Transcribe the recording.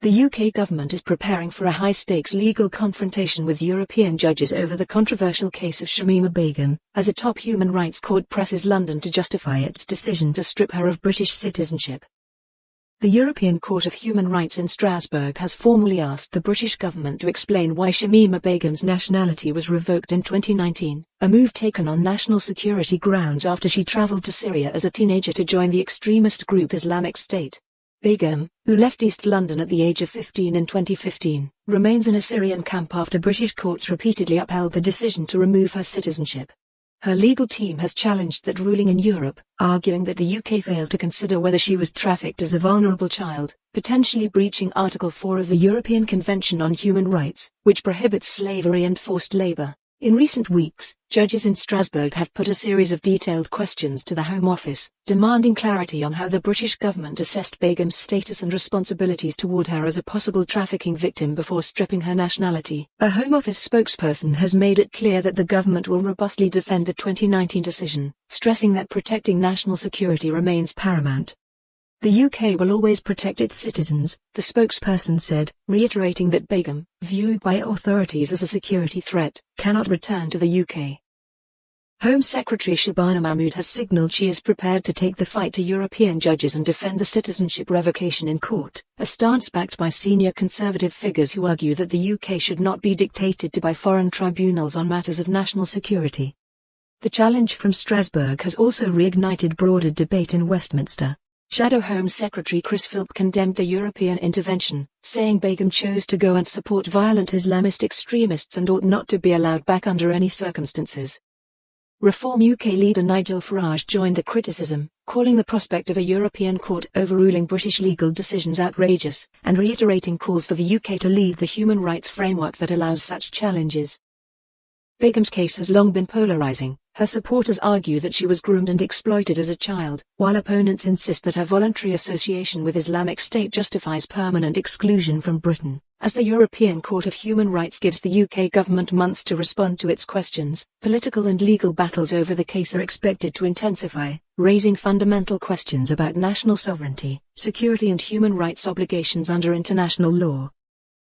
The UK government is preparing for a high-stakes legal confrontation with European judges over the controversial case of Shamima Begum, as a top human rights court presses London to justify its decision to strip her of British citizenship. The European Court of Human Rights in Strasbourg has formally asked the British government to explain why Shamima Begum's nationality was revoked in 2019, a move taken on national security grounds after she travelled to Syria as a teenager to join the extremist group Islamic State. Begum, who left East London at the age of 15 in 2015, remains in a Syrian camp after British courts repeatedly upheld the decision to remove her citizenship. Her legal team has challenged that ruling in Europe, arguing that the UK failed to consider whether she was trafficked as a vulnerable child, potentially breaching Article 4 of the European Convention on Human Rights, which prohibits slavery and forced labour. In recent weeks, judges in Strasbourg have put a series of detailed questions to the Home Office, demanding clarity on how the British government assessed Begum's status and responsibilities toward her as a possible trafficking victim before stripping her nationality. A Home Office spokesperson has made it clear that the government will robustly defend the 2019 decision, stressing that protecting national security remains paramount. The UK will always protect its citizens, the spokesperson said, reiterating that Begum, viewed by authorities as a security threat, cannot return to the UK. Home Secretary Shabana Mahmood has signalled she is prepared to take the fight to European judges and defend the citizenship revocation in court, a stance backed by senior Conservative figures who argue that the UK should not be dictated to by foreign tribunals on matters of national security. The challenge from Strasbourg has also reignited broader debate in Westminster. Shadow Home Secretary Chris Philp condemned the European intervention, saying Begum chose to go and support violent Islamist extremists and ought not to be allowed back under any circumstances. Reform UK leader Nigel Farage joined the criticism, calling the prospect of a European court overruling British legal decisions outrageous, and reiterating calls for the UK to leave the human rights framework that allows such challenges. Begum's case has long been polarising. Her supporters argue that she was groomed and exploited as a child, while opponents insist that her voluntary association with Islamic State justifies permanent exclusion from Britain. As the European Court of Human Rights gives the UK government months to respond to its questions, political and legal battles over the case are expected to intensify, raising fundamental questions about national sovereignty, security and human rights obligations under international law.